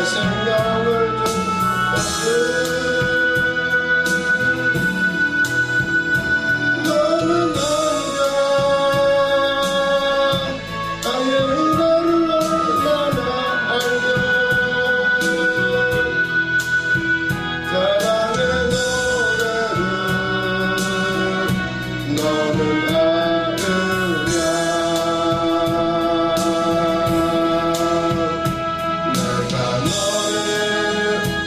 생명을 준 것은 너는 아니야. 아예 나를 얼마나 알면 사랑의 노래를 너는 아느냐. 내가 너를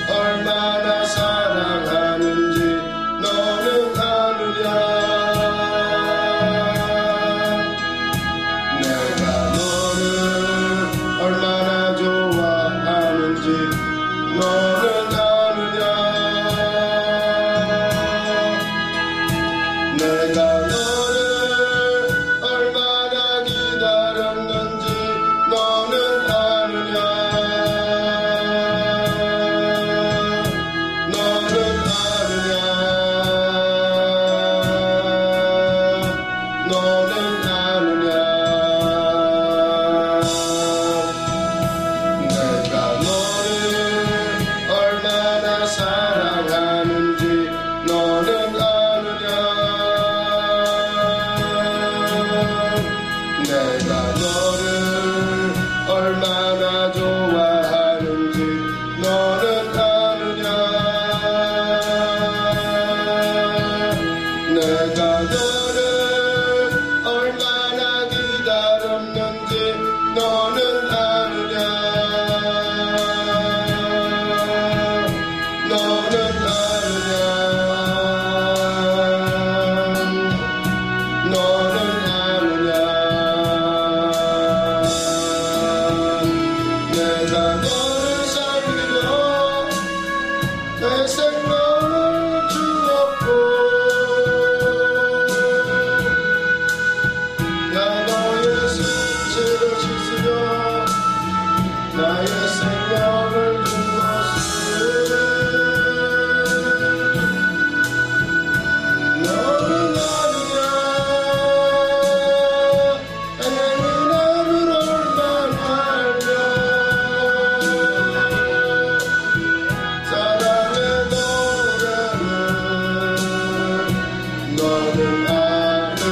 얼마나 사랑하는지 너는 아느냐. 내가 너를 얼마나 좋아하는지 너는 아느냐. 내가 너를 얼마나 기다렸는지 너는 아느냐. 너는 아느냐. 너는 아느냐. 내가 너를 얼마나 사랑하는지 너는 아느냐. 내가 너를 얼마나 좋아하는지 너는 아느냐. 내가 너를 얼마나 기다렸는지 너는 아느냐. 너는 아느냐. 너는 아느냐. 내가 너를 살리려 내 생명을 주었고 나 너의 수치를 씻으려 나의 생명을 준 것은 너는 아니야. 나의 은혜를 얼마나 알며 사랑의 노래를 너는 아느냐.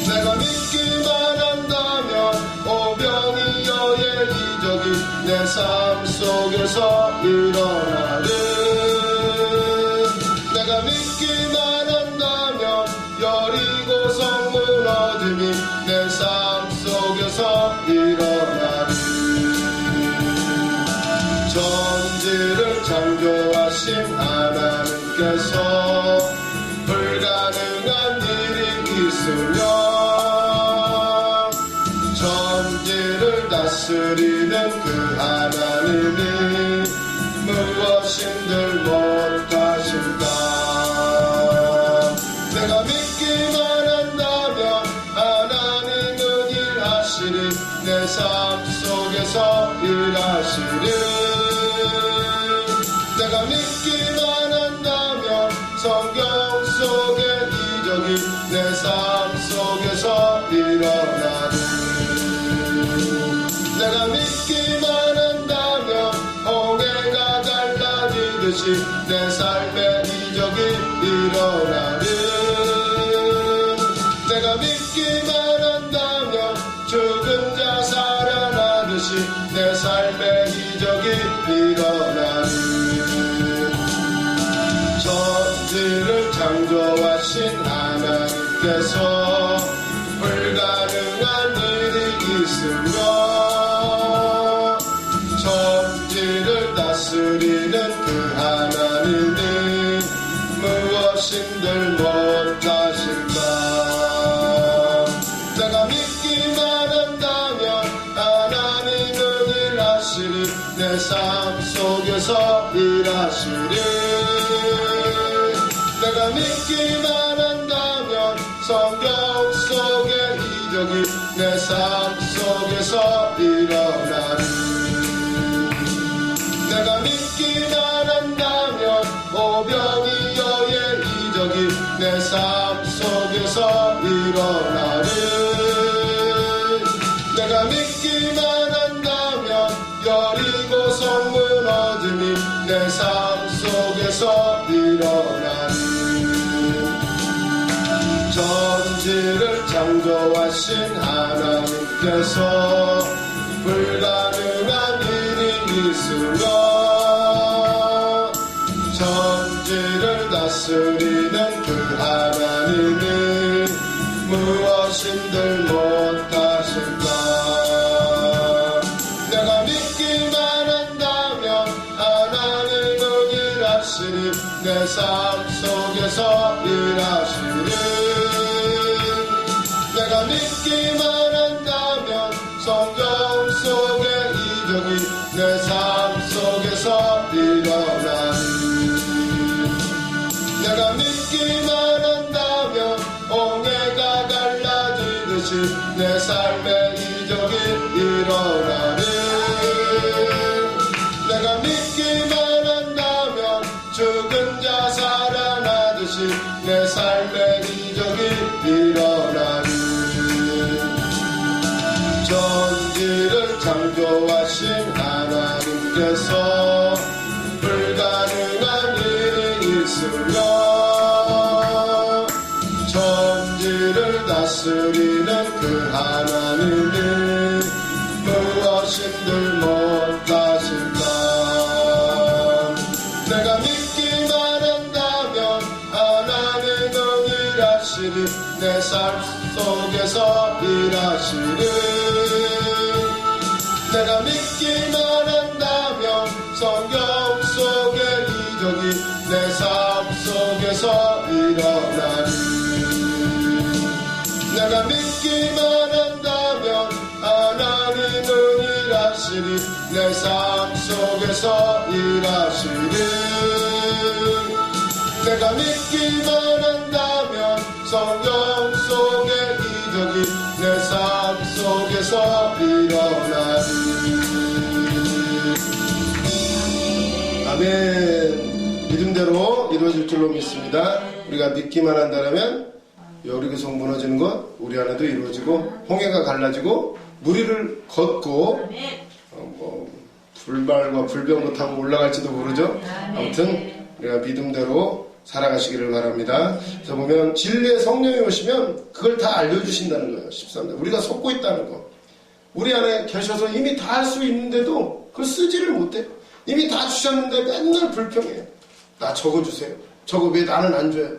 내가 믿기만 한다면 오병이어의 이적이 내 삶 속에서 일어나는. 내가 믿기만 한다면 여리고성 무너짐이 내 삶 속에서 일어나는. 천지를 창조하신 하나님께서 불가능한 일이 있으며 천지를 다스리는 그 하나님이 무엇인들 못하실까. 내가 믿기만 한다면 하나님은 일하시리. 내 삶 속에서 일하시리. 내가 믿기만 한다면 성경 속의 이적이 내 삶 속에서 일어나리. 내가 믿기만 한다면 홍해가 갈라지듯이 내 삶의 이적이 일어나리. 내가 믿기만 한다면 죽은 자 살아나듯이 내 삶의 이적이 일어나리. 천지를 창조하신 하나님께서 불가능한 일이 있으며 천지를 다스리는 그 하나님이 무엇인들 못하실까. 내가 믿기만 한다면 하나님은 일하시리. 내 삶 속에서 일하시리. 내가 믿기만 한다면 성경 속의 이적이 내 삶 속에서 일어나리. 내가 믿기만 한다면 오병이어의 이적이 내 삶 속에서 일어나리. 내가 믿기만 한다면 여리고 성 무너짐이 내 삶 속에서 일어나리. 전지를 창조하신 하나님께서 불가능한 일이 있으며 전지를 다스리는 그 하나님이 무엇인들 못하실까. 내가 믿기만 한다면 하나님은 일하시니 내 삶 속에서 일하시니. 내가 믿기만 한다면 성경 속의 이적이 내 삶 속에서 일어나니. 내가 믿기만 한다면 옹해가 갈라지듯이 내 삶의 이적이 일어나니. 내가 믿기만 한다면 죽은 자 살아나듯이 내 삶의 이적이 일어나니. 전지를 창조하신 하나님께서 불가능한 일이 있으며 전지를 다스리는 그 하나님이 무엇인들 못하실까. 내가 믿기만 한다면 하나님은 일하시니 내 삶 속에서 일하시니. 내가 믿기만 한다면 성경 속의 이적이 내 삶 속에서 일어나니. 내가 믿기만 한다면 하나님은 일하시니 내 삶 속에서 일하시니. 내가 믿기만 한다면 성경 속의 이적이 내 삶 속에서 일어나니. 아멘. 믿음대로 이루어질 줄로 믿습니다. 우리가 믿기만 한다면 여리고성 무너지는 것 우리 안에도 이루어지고 홍해가 갈라지고 무리를 걷고 불발과 불병거 타고 올라갈지도 모르죠. 아무튼 우리가 믿음대로 살아가시기를 바랍니다. 그래서 보면 진리의 성령이 오시면 그걸 다 알려주신다는 거예요. 13절. 우리가 속고 있다는 거. 우리 안에 계셔서 이미 다 할 수 있는데도 그걸 쓰지를 못해요. 이미 다 주셨는데 맨날 불평해요. 나 적어주세요. 저거 왜 나는 안 줘요?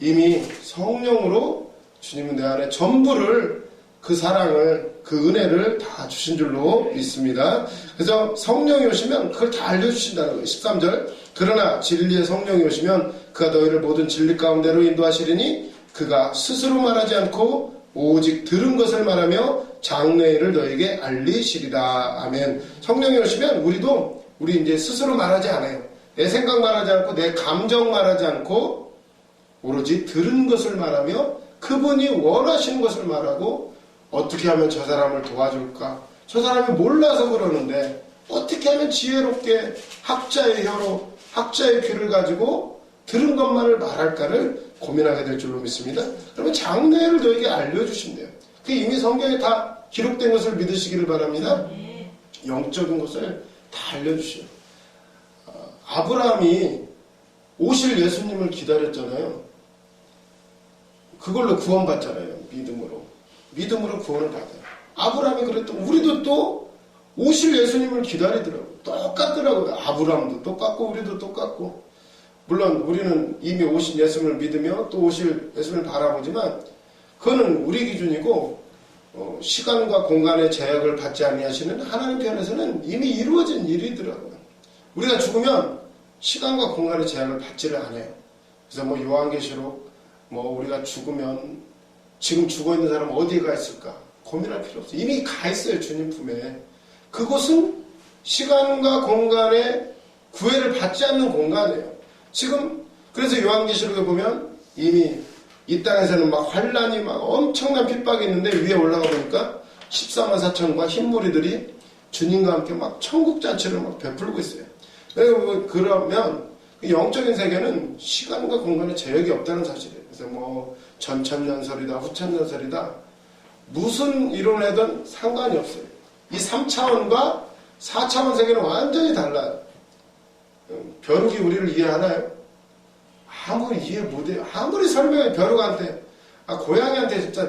이미 성령으로 주님은 내 안에 전부를 그 사랑을 그 은혜를 다 주신 줄로 믿습니다. 그래서 성령이 오시면 그걸 다 알려주신다는 거예요. 13절. 그러나 진리의 성령이 오시면 그가 너희를 모든 진리 가운데로 인도하시리니 그가 스스로 말하지 않고 오직 들은 것을 말하며 장래의 일을 너에게 알리시리라. 아멘. 성령이 오시면 우리 이제 스스로 말하지 않아요. 내 생각 말하지 않고 내 감정 말하지 않고 오로지 들은 것을 말하며 그분이 원하시는 것을 말하고 어떻게 하면 저 사람을 도와줄까? 저 사람이 몰라서 그러는데 어떻게 하면 지혜롭게 학자의 혀로 학자의 귀를 가지고 들은 것만을 말할까를 고민하게 될 줄로 믿습니다. 그러면 장래를 너에게 알려주신대요. 그게 이미 성경에 다 기록된 것을 믿으시기를 바랍니다. 영적인 것을 다 알려주셔요. 아브라함이 오실 예수님을 기다렸잖아요. 그걸로 구원받잖아요. 믿음으로 구원을 받아요. 아브라함이 그랬던 우리도 또 오실 예수님을 기다리더라고요. 똑같더라고요. 아브라함도 똑같고 우리도 똑같고. 물론 우리는 이미 오신 예수님을 믿으며 또 오실 예수님을 바라보지만 그거는 우리 기준이고 시간과 공간의 제약을 받지 아니하시는 하나님 편에서는 이미 이루어진 일이더라고요. 우리가 죽으면 시간과 공간의 제약을 받지를 않아요. 그래서 요한계시록 우리가 죽으면 지금 죽어있는 사람은 어디에 가 있을까 고민할 필요 없어요. 이미 가 있어요. 주님 품에. 그곳은 시간과 공간의 구애를 받지 않는 공간이에요. 지금 그래서 요한계시록에 보면 이미 이 땅에서는 막 환란이 막 엄청난 핍박이 있는데 위에 올라가 보니까 14만 4천과 흰무리들이 주님과 함께 막 천국잔치를 막 베풀고 있어요. 그러면 영적인 세계는 시간과 공간의 제약이 없다는 사실이에요. 그래서 뭐 전천년설이다 후천년설이다 무슨 이론에든 상관이 없어요. 이 3차원과 4차원 세계는 완전히 달라요. 벼룩이 우리를 이해하나요? 아무리 이해 못해요. 아무리 설명해 벼룩한테 고양이한테 진짜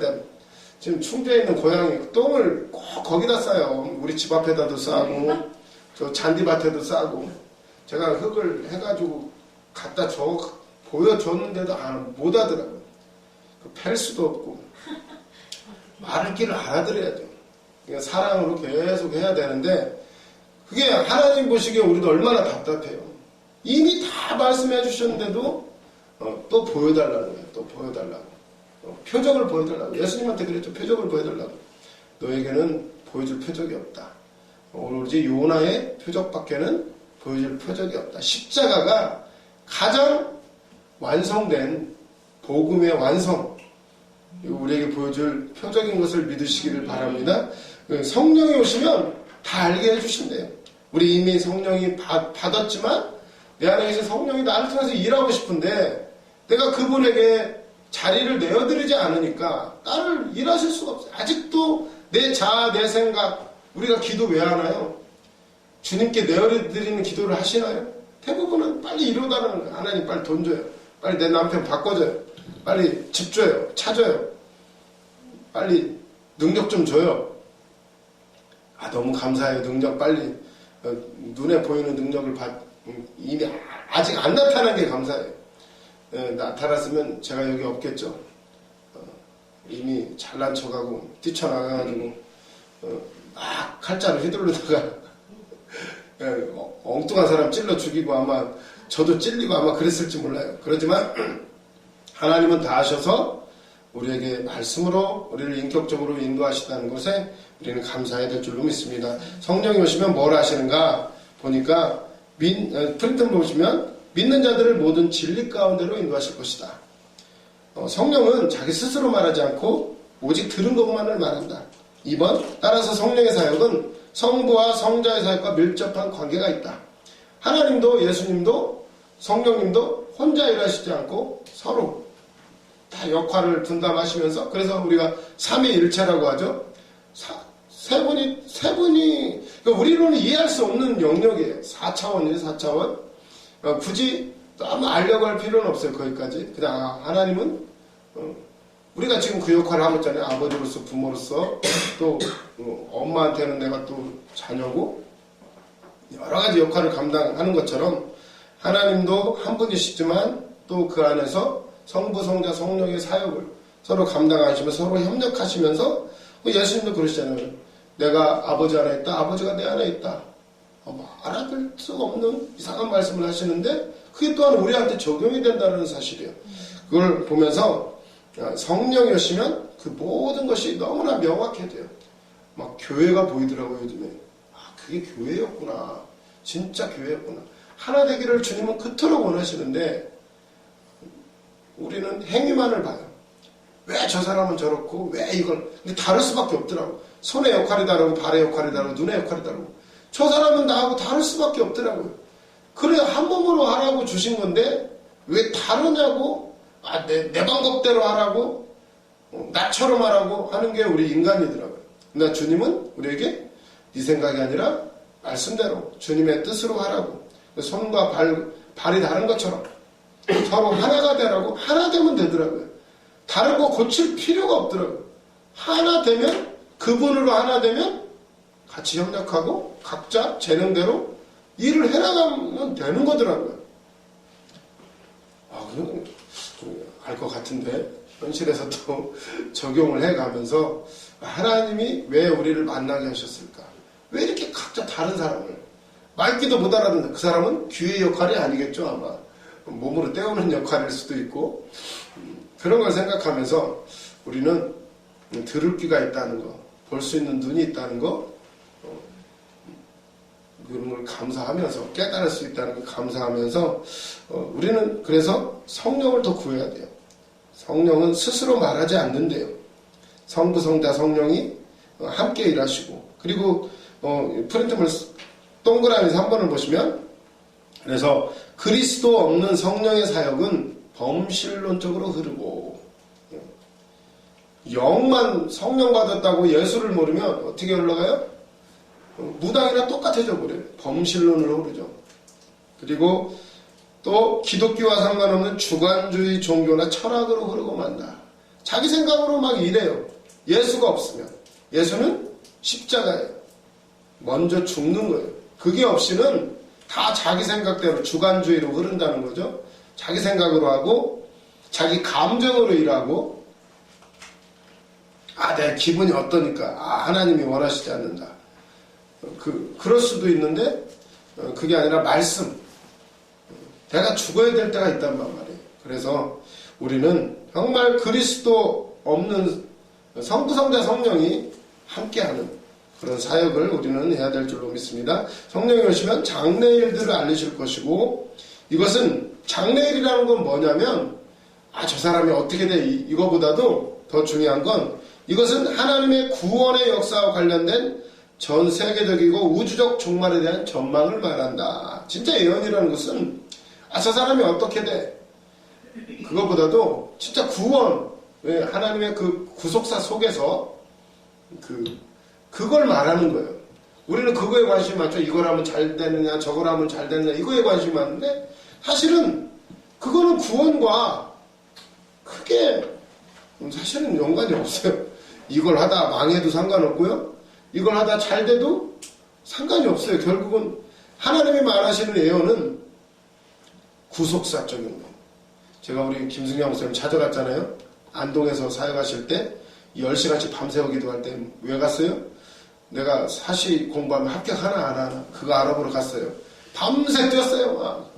지금 충주에 있는 고양이 똥을 꼭 거기다 싸요. 우리 집 앞에다도 싸고 저 잔디밭에도 싸고 제가 흙을 해가지고 갖다 보여줬는데도 못 하더라고요. 팰 수도 없고 말을 길을 알아들어야죠. 그러니까 사랑으로 계속 해야 되는데 그게 하나님 보시기에 우리도 얼마나 답답해요. 이미 다 말씀해 주셨는데도 또 보여달라는 거예요. 또 보여달라고. 표적을 보여달라고. 예수님한테 그랬죠. 표적을 보여달라고. 너에게는 보여줄 표적이 없다. 오로지 요나의 표적밖에는 보여줄 표적이 없다. 십자가가 가장 완성된 복음의 완성, 우리에게 보여줄 표적인 것을 믿으시기를 바랍니다. 성령이 오시면 다 알게 해주신대요. 우리 이미 성령이 받았지만 내 안에 계신 성령이 나를 통해서 일하고 싶은데 내가 그분에게 자리를 내어드리지 않으니까 나를 일하실 수가 없어요. 아직도 내 자아, 내 생각, 우리가 기도 왜 하나요? 주님께 내어드리는 기도를 하시나요? 대부분은 빨리 이루어달라는 거예요. 하나님 빨리 돈 줘요. 빨리 내 남편 바꿔줘요. 빨리 집 줘요. 차 줘요. 빨리 능력 좀 줘요. 너무 감사해요. 능력 빨리 눈에 보이는 능력을 이미 아직 안 나타난 게 감사해요. 나타났으면 제가 여기 없겠죠. 이미 잘난 척하고 뛰쳐나가가지고 막 칼자루 휘두르다가 엉뚱한 사람 찔러 죽이고 아마 저도 찔리고 아마 그랬을지 몰라요. 그렇지만 하나님은 다 하셔서 우리에게 말씀으로 우리를 인격적으로 인도하시다는 것에 우리는 감사해야 될 줄로 믿습니다. 성령이 오시면 뭘 하시는가 보니까 프린트 보시면 믿는 자들을 모든 진리 가운데로 인도하실 것이다. 성령은 자기 스스로 말하지 않고 오직 들은 것만을 말한다. 2번 따라서 성령의 사역은 성부와 성자의 사역과 밀접한 관계가 있다. 하나님도 예수님도 성령님도 혼자 일하시지 않고 서로 다 역할을 분담하시면서 그래서 우리가 삼위일체라고 하죠. 세 분이 그러니까 우리로는 이해할 수 없는 영역이에요. 4차원이에요. 4차원. 굳이 너무 알려고 할 필요는 없어요. 거기까지. 그냥 하나님은 우리가 지금 그 역할을 하고 있잖아요. 아버지로서 부모로서 또 엄마한테는 내가 또 자녀고 여러 가지 역할을 감당하는 것처럼 하나님도 한 분이시지만 또 그 안에서 성부, 성자, 성령의 사역을 서로 감당하시면서 서로 협력하시면서 예수님도 그러시잖아요. 내가 아버지 안에 있다. 아버지가 내 안에 있다. 알아들 수가 없는 이상한 말씀을 하시는데 그게 또한 우리한테 적용이 된다는 사실이에요. 그걸 보면서 성령이 오시면 그 모든 것이 너무나 명확해져요. 막 교회가 보이더라고요. 요즘에. 그게 교회였구나. 진짜 교회였구나. 하나 되기를 주님은 그토록 원하시는데 우리는 행위만을 봐요. 왜 저 사람은 저렇고 왜 이걸 근데 다를 수밖에 없더라고. 손의 역할이 다르고 발의 역할이 다르고 눈의 역할이 다르고 저 사람은 나하고 다를 수밖에 없더라고요. 그래 한 몸으로 하라고 주신 건데 왜 다르냐고 내 방법대로 하라고 나처럼 하라고 하는 게 우리 인간이더라고요. 근데 주님은 우리에게 네 생각이 아니라 말씀대로 주님의 뜻으로 하라고 손과 발이 다른 것처럼 서로 하나가 되라고 하나 되면 되더라고요. 다르고 고칠 필요가 없더라고요. 하나 되면 그분으로 하나 되면 같이 협력하고 각자 재능대로 일을 해나가면 되는 거더라고요. 그냥 알 것 같은데 현실에서도 적용을 해가면서 하나님이 왜 우리를 만나게 하셨을까? 왜 이렇게 각자 다른 사람을 말귀도 못 알아듣는 그 사람은 귀의 역할이 아니겠죠 아마 몸으로 때우는 역할일 수도 있고 그런 걸 생각하면서 우리는 들을 귀가 있다는 거 볼 수 있는 눈이 있다는 거 그런 걸 감사하면서 깨달을 수 있다는 걸 감사하면서 우리는 그래서 성령을 더 구해야 돼요. 성령은 스스로 말하지 않는데요. 성부, 성자, 성령이 함께 일하시고, 그리고 프린트물 동그라미 3번을 보시면, 그래서 그리스도 없는 성령의 사역은 범실론적으로 흐르고, 영만 성령 받았다고 예수를 모르면 어떻게 흘러가요? 무당이랑 똑같아져 버려요. 범실론으로 흐르죠. 그리고 또 기독교와 상관없는 주관주의 종교나 철학으로 흐르고 만다. 자기 생각으로 막 이래요. 예수가 없으면. 예수는 십자가예요. 먼저 죽는 거예요. 그게 없이는 다 자기 생각대로 주관주의로 흐른다는 거죠. 자기 생각으로 하고 자기 감정으로 일하고 내 기분이 어떠니까 하나님이 원하시지 않는다. 그럴 수도 있는데 그게 아니라 말씀. 내가 죽어야 될 때가 있단 말이에요. 그래서 우리는 정말 그리스도 없는 성부, 성자, 성령이 함께하는 그런 사역을 우리는 해야 될 줄로 믿습니다. 성령이 오시면 장래일들을 알리실 것이고, 이것은 장래일이라는 건 뭐냐면 저 사람이 어떻게 돼, 이거보다도 더 중요한 건 이것은 하나님의 구원의 역사와 관련된 전 세계적이고 우주적 종말에 대한 전망을 말한다. 진짜 예언이라는 것은 저 사람이 어떻게 돼, 그거보다도 진짜 구원, 하나님의 그 구속사 속에서 그걸 말하는 거예요. 우리는 그거에 관심이 많죠. 이걸 하면 잘 되느냐, 저걸 하면 잘 되느냐, 이거에 관심이 많은데 사실은 그거는 구원과 크게 사실은 연관이 없어요. 이걸 하다 망해도 상관없고요, 이걸 하다 잘 돼도 상관이 없어요. 결국은 하나님이 말하시는 예언은 구속사적인 거예요. 제가 우리 김승영 목사님 찾아갔잖아요. 안동에서 사역하실 때 10시간씩 밤새워 기도할 때 왜 갔어요? 내가 사시 공부하면 합격하나 안 하나 그거 알아보러 갔어요. 밤새 뛰었어요. 막.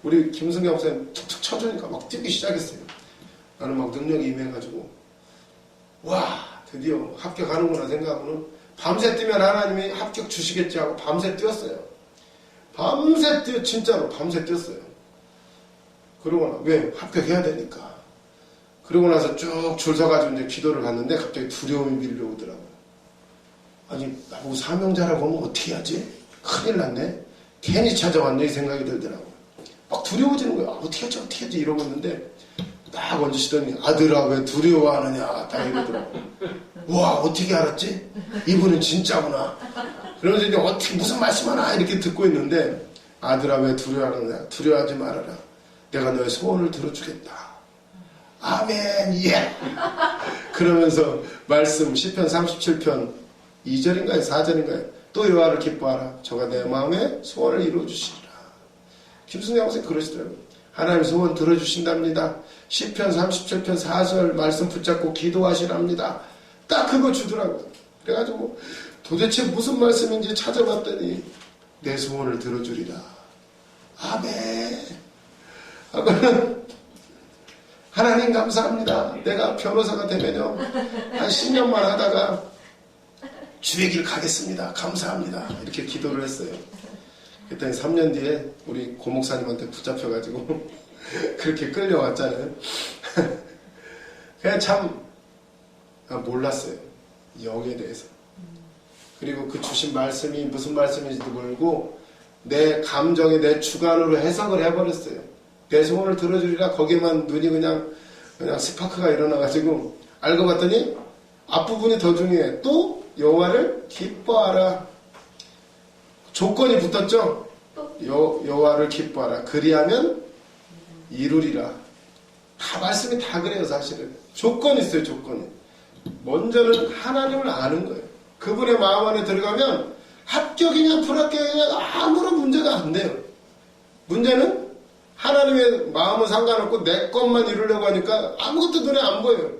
우리 김승영 목사님 툭툭 쳐주니까 막 뛰기 시작했어요. 나는 막 능력이 임해가지고 와, 드디어 합격하는구나 생각하고는 밤새 뛰면 하나님이 합격 주시겠지 하고 밤새 뛰었어요. 밤새 진짜로 밤새 뛰었어요. 그러고 왜? 합격해야 되니까. 그러고 나서 쭉 줄 서가지고 이제 기도를 갔는데 갑자기 두려움이 밀려오더라고요. 아니, 나보고 사명자라고 하면 어떻게 하지? 큰일 났네. 괜히 찾아왔네 이 생각이 들더라고요. 막 두려워지는 거예요. 어떻게 하지 이러고 있는데 딱 얹으시더니 아들아 왜 두려워하느냐 딱 이러더라고요. 와, 어떻게 알았지? 이분은 진짜구나. 그러면서 이제 어떻게 무슨 말씀하나 이렇게 듣고 있는데 아들아 왜 두려워하느냐, 두려워하지 말아라. 내가 너의 소원을 들어주겠다. 아멘, 예. 그러면서 말씀 시편 37편 2절인가요 4절인가요? 또 여호와를 기뻐하라. 저가 내 마음에 소원을 이루어주시리라. 김승영 선생님 그러시더라고요. 하나님 소원 들어주신답니다. 시편 37편 4절 말씀 붙잡고 기도하시랍니다. 딱 그거 주더라고요. 그래가지고 도대체 무슨 말씀인지 찾아봤더니 내 소원을 들어주리라. 아멘. 하고는 하나님 감사합니다. 내가 변호사가 되면요 한 10년만 하다가 주의 길 가겠습니다. 감사합니다. 이렇게 기도를 했어요. 그랬더니 3년 뒤에 우리 고목사님한테 붙잡혀가지고 그렇게 끌려왔잖아요. 그냥 참 몰랐어요. 영에 대해서. 그리고 그 주신 말씀이 무슨 말씀인지도 모르고 내 감정에 내 주관으로 해석을 해버렸어요. 내 소원을 들어주리라. 거기에만 눈이 그냥 스파크가 일어나가지고 알고 봤더니 앞부분이 더 중요해. 또 여호와를 기뻐하라. 조건이 붙었죠. 여호와를 기뻐하라. 그리하면 이루리라. 다 말씀이 다 그래요. 사실은 조건이 있어요. 조건이. 먼저는 하나님을 아는 거예요. 그분의 마음 안에 들어가면 합격이냐 불합격이냐 아무런 문제가 안 돼요. 문제는 하나님의 마음은 상관없고 내 것만 이루려고 하니까 아무것도 눈에 안 보여요.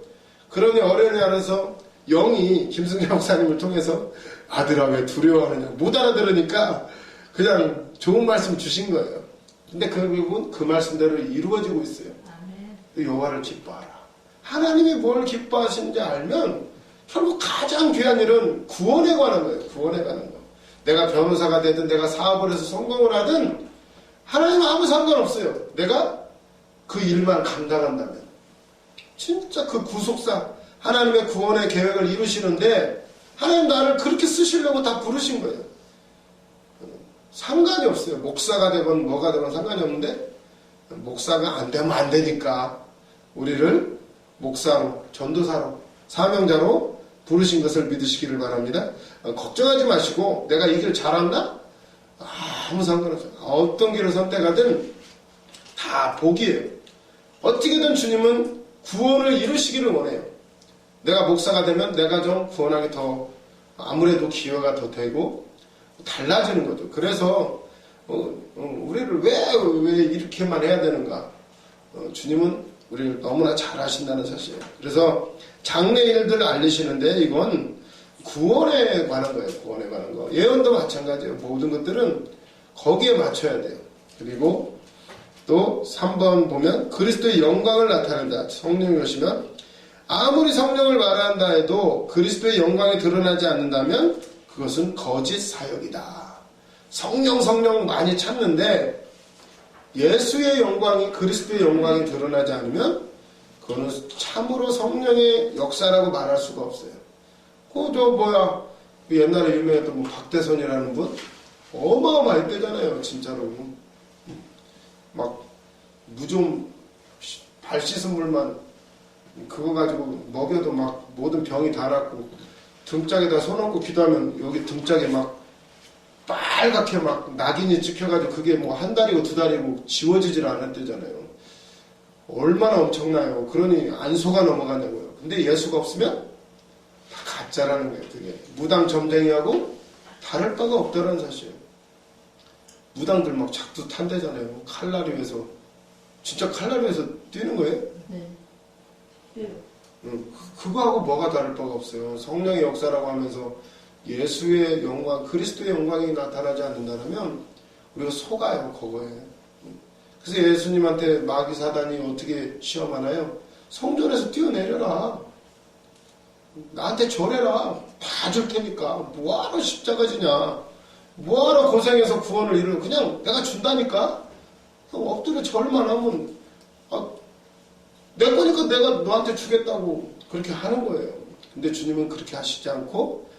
그러니 어련히 안에서 영이 김승재 목사님을 통해서 아들아 왜 두려워하느냐 못 알아들으니까 그냥 좋은 말씀 주신 거예요. 근데 결국은 그 말씀대로 이루어지고 있어요. 여호와를 기뻐하라. 하나님이 뭘 기뻐하시는지 알면 결국 가장 귀한 일은 구원에 관한 거예요. 구원에 관한 거. 내가 변호사가 되든 내가 사업을 해서 성공을 하든 하나님은 아무 상관없어요. 내가 그 일만 감당한다면. 진짜 그 구속사, 하나님의 구원의 계획을 이루시는데 하나님 나를 그렇게 쓰시려고 다 부르신 거예요. 상관이 없어요. 목사가 되건 뭐가 되건 상관이 없는데 목사가 안 되면 안 되니까 우리를 목사로, 전도사로, 사명자로 부르신 것을 믿으시기를 바랍니다. 걱정하지 마시고 내가 이 길 잘한다? 아무 상관없어요. 어떤 길을 선택하든 다 복이에요. 어떻게든 주님은 구원을 이루시기를 원해요. 내가 목사가 되면 내가 좀 구원하기 더 아무래도 기여가 더 되고 달라지는 거죠. 그래서 우리를 왜 이렇게만 해야 되는가? 주님은 우리를 너무나 잘 아신다는 사실이에요. 그래서 장래일들 알리시는데 이건 구원에 관한 거예요. 구원에 관한 거. 예언도 마찬가지예요. 모든 것들은 거기에 맞춰야 돼요. 그리고 또 3번 보면 그리스도의 영광을 나타낸다. 성령이 오시면 아무리 성령을 말한다 해도 그리스도의 영광이 드러나지 않는다면 그것은 거짓 사역이다. 성령 많이 찾는데 예수의 영광이, 그리스도의 영광이 드러나지 않으면 그거는 참으로 성령의 역사라고 말할 수가 없어요. 옛날에 유명했던 박대선이라는 분 어마어마했대잖아요. 진짜로 막 무좀 발 씻은 물만 그거 가지고 먹여도 막 모든 병이 다 낫고, 등짝에다 손 얹고 기도하면 여기 등짝에 막 빨갛게 막 낙인이 찍혀가지고 그게 뭐 한 달이고 두 달이고 지워지질 않았대잖아요. 얼마나 엄청나요. 그러니 안 속아 넘어가냐고요. 근데 예수가 없으면 다 가짜라는 거예요. 그게 무당 점쟁이하고 다를 바가 없다는 사실이에요. 무당들 막 작두 탄대잖아요. 칼날이 위해서. 진짜 칼날이 위해서 뛰는 거예요? 네. 그거하고 뭐가 다를 바가 없어요. 성령의 역사라고 하면서 예수의 영광, 그리스도의 영광이 나타나지 않는다면 우리가 속아요. 그거에. 그래서 예수님한테 마귀 사단이 어떻게 시험하나요? 성전에서 뛰어내려라. 나한테 절해라. 다 줄 테니까. 뭐하러 십자가 지냐. 뭐하러 고생해서 구원을 이루는, 그냥 내가 준다니까. 엎드려 절만 하면 내 거니까 내가 너한테 주겠다고 그렇게 하는 거예요. 근데 주님은 그렇게 하시지 않고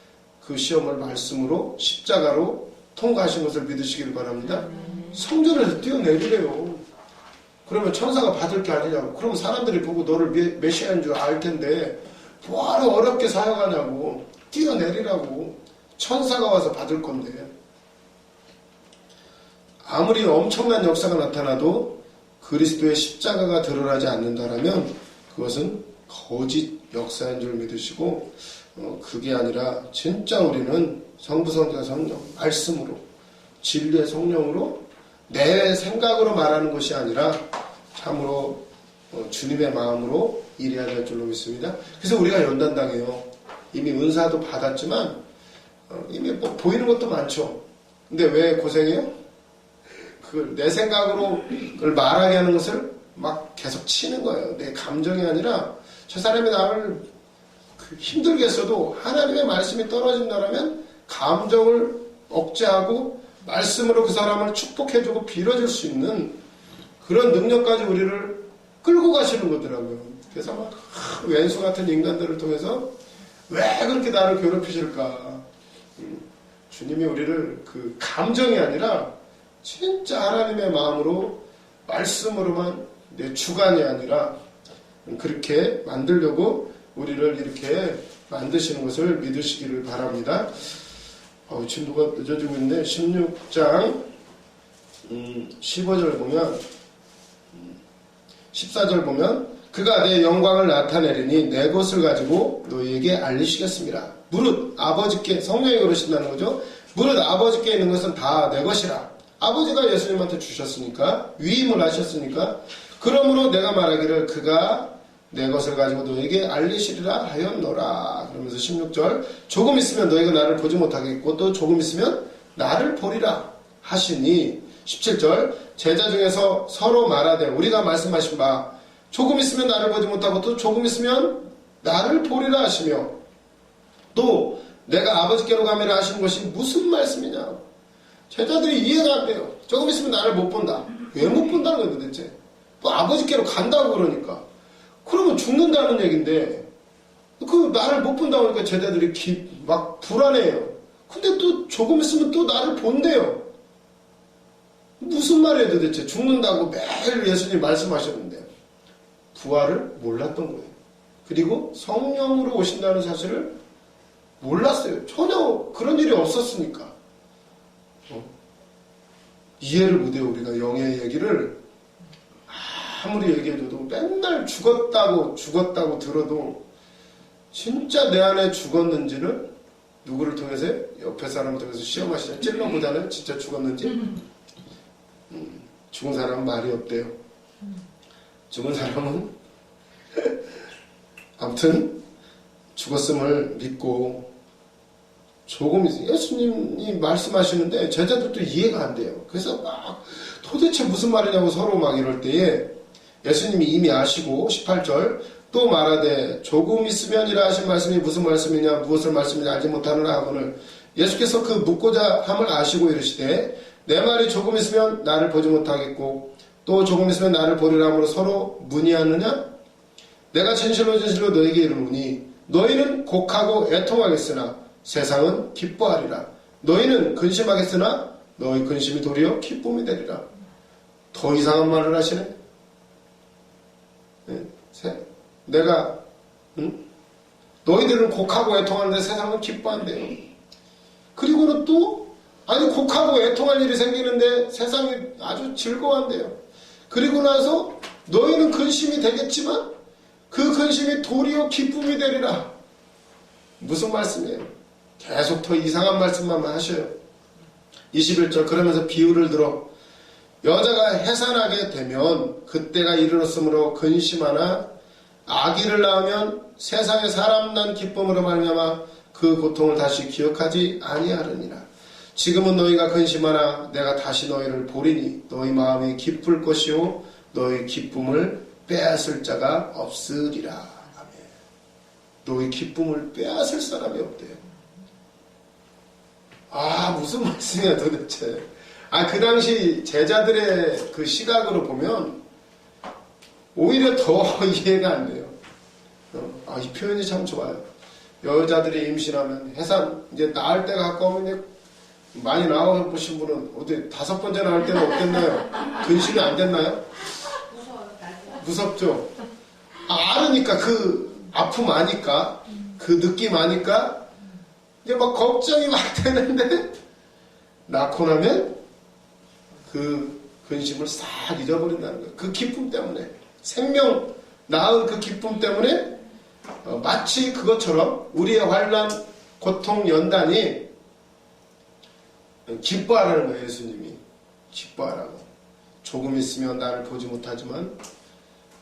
그 시험을 말씀으로 십자가로 통과하신 것을 믿으시길 바랍니다. 성전에서 뛰어내리래요. 그러면 천사가 받을 게 아니냐고. 그러면 사람들이 보고 너를 메시아인 줄 알 텐데 뭐하러 어렵게 사역하냐고. 뛰어내리라고. 천사가 와서 받을 건데. 아무리 엄청난 역사가 나타나도 그리스도의 십자가가 드러나지 않는다라면 그것은 거짓 역사인 줄 믿으시고, 그게 아니라 진짜 우리는 성부, 성자, 성령, 말씀으로, 진리의 성령으로 내 생각으로 말하는 것이 아니라 참으로 주님의 마음으로 일해야 될 줄로 믿습니다. 그래서 우리가 연단당해요. 이미 은사도 받았지만 이미 뭐 보이는 것도 많죠. 근데 왜 고생해요? 그걸 내 생각으로 그걸 말하게 하는 것을 막 계속 치는 거예요. 내 감정이 아니라 저 사람이 나를 힘들게 했어도 하나님의 말씀이 떨어진다면 감정을 억제하고 말씀으로 그 사람을 축복해주고 빌어줄 수 있는 그런 능력까지 우리를 끌고 가시는 거더라고요. 그래서 막 왼수 같은 인간들을 통해서 왜 그렇게 나를 괴롭히실까. 주님이 우리를 그 감정이 아니라 진짜 하나님의 마음으로 말씀으로만, 내 주관이 아니라 그렇게 만들려고 우리를 이렇게 만드시는 것을 믿으시기를 바랍니다. 지금 누가 늦어지고 있는데 16장 15절 보면 14절 보면 그가 내 영광을 나타내리니 내 것을 가지고 너희에게 알리시겠습니다. 무릇 아버지께, 성령이 그러신다는 거죠. 무릇 아버지께 있는 것은 다 내 것이라. 아버지가 예수님한테 주셨으니까, 위임을 하셨으니까, 그러므로 내가 말하기를 그가 내 것을 가지고 너에게 알리시리라 하였노라. 그러면서 16절 조금 있으면 너희가 나를 보지 못하겠고 또 조금 있으면 나를 보리라 하시니, 17절 제자 중에서 서로 말하되 우리가 말씀하신 바 조금 있으면 나를 보지 못하고 또 조금 있으면 나를 보리라 하시며, 또 내가 아버지께로 가미라 하시는 것이 무슨 말씀이냐. 제자들이 이해가 안 돼요. 조금 있으면 나를 못 본다. 왜 못 본다는 거예요 도대체. 또 아버지께로 간다고 그러니까. 그러면 죽는다는 얘기인데, 그 나를 못 본다고 하니까 제자들이 막 불안해요. 근데 또 조금 있으면 또 나를 본대요. 무슨 말이에요 도대체? 죽는다고 매일 예수님 말씀하셨는데 부활을 몰랐던 거예요. 그리고 성령으로 오신다는 사실을 몰랐어요. 전혀 그런 일이 없었으니까. 이해를 못해요. 우리가 영의 얘기를 아무리 얘기해줘도 맨날 죽었다고 들어도 진짜 내 안에 죽었는지는 누구를 통해서? 옆에 사람을 통해서 시험하시냐? 찔러보잖아요. 진짜 죽었는지? 죽은 사람은 말이 없대요. 죽은 사람은 아무튼 죽었음을 믿고 조금 예수님이 말씀하시는데 제자들도 이해가 안 돼요. 그래서 막 도대체 무슨 말이냐고 서로 막 이럴 때에 예수님이 이미 아시고 18절 또 말하되 조금 있으면이라 하신 말씀이 무슨 말씀이냐 무엇을 말씀이냐 알지 못하느라 하거늘 예수께서 그 묻고자 함을 아시고 이르시되 내 말이 조금 있으면 나를 보지 못하겠고 또 조금 있으면 나를 보리라 함으로 서로 문의하느냐 내가 진실로 너에게 이르노니 너희는 곡하고 애통하겠으나 세상은 기뻐하리라. 너희는 근심하겠으나 너희 근심이 도리어 기쁨이 되리라. 더 이상한 말을 하시네. 내가 너희들은 곡하고 애통하는데 세상은 기뻐한대요. 그리고는 또 곡하고 애통할 일이 생기는데 세상이 아주 즐거워한대요. 그리고 나서 너희는 근심이 되겠지만 그 근심이 도리어 기쁨이 되리라. 무슨 말씀이에요? 계속 더 이상한 말씀만 하셔요. 21절 그러면서 비유를 들어 여자가 해산하게 되면 그때가 이르렀으므로 근심하나 아기를 낳으면 세상에 사람 난 기쁨으로 말미암아 그 고통을 다시 기억하지 아니하느니라. 지금은 너희가 근심하나 내가 다시 너희를 보리니 너희 마음이 기쁠 것이요 너희 기쁨을 빼앗을 자가 없으리라. 아멘. 너희 기쁨을 빼앗을 사람이 없대요. 무슨 말씀이야 도대체. 그 당시 제자들의 그 시각으로 보면 오히려 더 이해가 안 돼요. 이 표현이 참 좋아요. 여자들이 임신하면 해산 이제 낳을 때가 가까우면 이제 많이 나와보신 분은 어디 5번째 낳을 때는 어땠나요? 근심이 안 됐나요? 무섭죠? 알으니까 그 아픔 아니까 그 느낌 아니까 이제 막 걱정이 막 되는데 낳고 나면 그 근심을 싹 잊어버린다는 거예요. 그 기쁨 때문에 생명 낳은 그 기쁨 때문에 마치 그것처럼 우리의 환난 고통 연단이 기뻐하라는 거예요. 예수님이 기뻐하라고. 조금 있으면 나를 보지 못하지만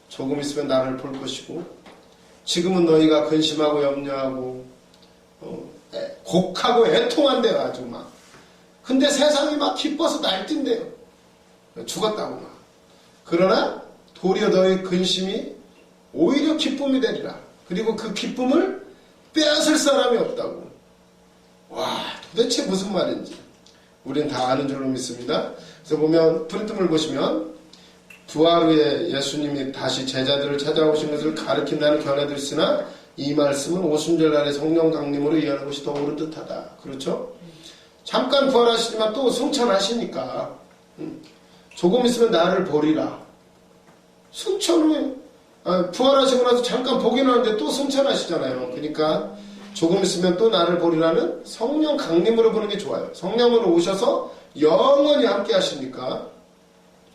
조금 있으면 나를 볼 것이고 지금은 너희가 근심하고 염려하고 곡하고 애통한대요. 아주 막. 근데 세상이 막 기뻐서 날뛴대요. 죽었다고 막. 그러나 도리어 너희 근심이 오히려 기쁨이 되리라. 그리고 그 기쁨을 빼앗을 사람이 없다고. 와, 도대체 무슨 말인지 우린 다 아는 줄로 믿습니다. 그래서 보면 프린트물 보시면 부활 후에 예수님이 다시 제자들을 찾아오신 것을 가르친다는 견해도 있으나 이 말씀은 오순절 날의 성령 강림으로 이해하는 것이 더 옳은 듯하다. 그렇죠? 잠깐 부활하시지만 또 승천하시니까 조금 있으면 나를 보리라. 승천을 부활하시고 나서 잠깐 보긴 하는데 또 승천하시잖아요. 그러니까 조금 있으면 또 나를 보리라는 성령 강림으로 보는 게 좋아요. 성령으로 오셔서 영원히 함께 하시니까.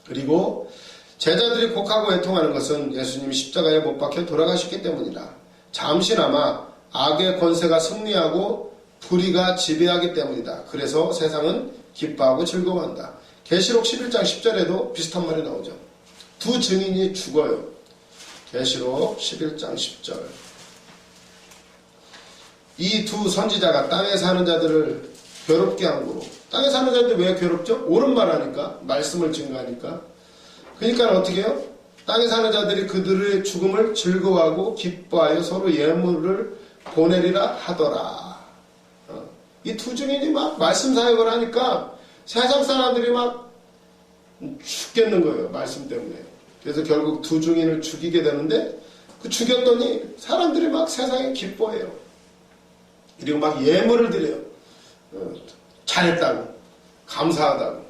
그리고 제자들이 곡하고 애통하는 것은 예수님이 십자가에 못 박혀 돌아가셨기 때문이다. 잠시나마 악의 권세가 승리하고 불의가 지배하기 때문이다. 그래서 세상은 기뻐하고 즐거워한다. 계시록 11장 10절에도 비슷한 말이 나오죠. 두 증인이 죽어요. 계시록 11장 10절. 이 두 선지자가 땅에 사는 자들을 괴롭게 한 거로. 땅에 사는 자들 왜 괴롭죠? 옳은 말 하니까. 말씀을 증거하니까. 그러니까 어떻게 해요? 땅에 사는 자들이 그들의 죽음을 즐거워하고 기뻐하여 서로 예물을 보내리라 하더라. 이 두 증인이 막 말씀 사역을 하니까 세상 사람들이 막 죽겠는 거예요. 말씀 때문에. 그래서 결국 두 증인을 죽이게 되는데 그 죽였더니 사람들이 막 세상에 기뻐해요. 그리고 막 예물을 드려요. 잘했다고, 감사하다고.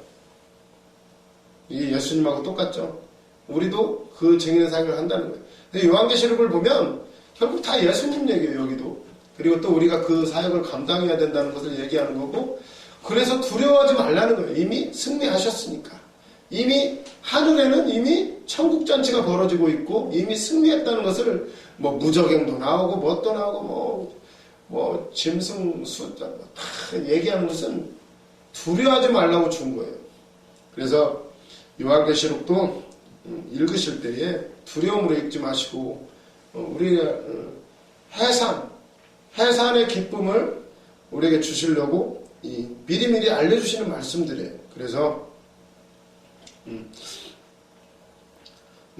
이게 예수님하고 똑같죠. 우리도 그 증인의 사역을 한다는 거예요. 근데 요한계시록을 보면 결국 다 예수님 얘기예요, 여기도. 그리고 또 우리가 그 사역을 감당해야 된다는 것을 얘기하는 거고, 그래서 두려워하지 말라는 거예요. 이미 승리하셨으니까. 이미 하늘에는 이미 천국잔치가 벌어지고 있고 이미 승리했다는 것을 뭐 무적행도 나오고 뭣도 나오고 뭐 짐승 숫자 다 얘기하는 것은 두려워하지 말라고 준 거예요. 그래서 요한계시록도 읽으실 때에 두려움으로 읽지 마시고 우리 해산의 기쁨을 우리에게 주시려고 미리미리 알려주시는 말씀들이에요. 그래서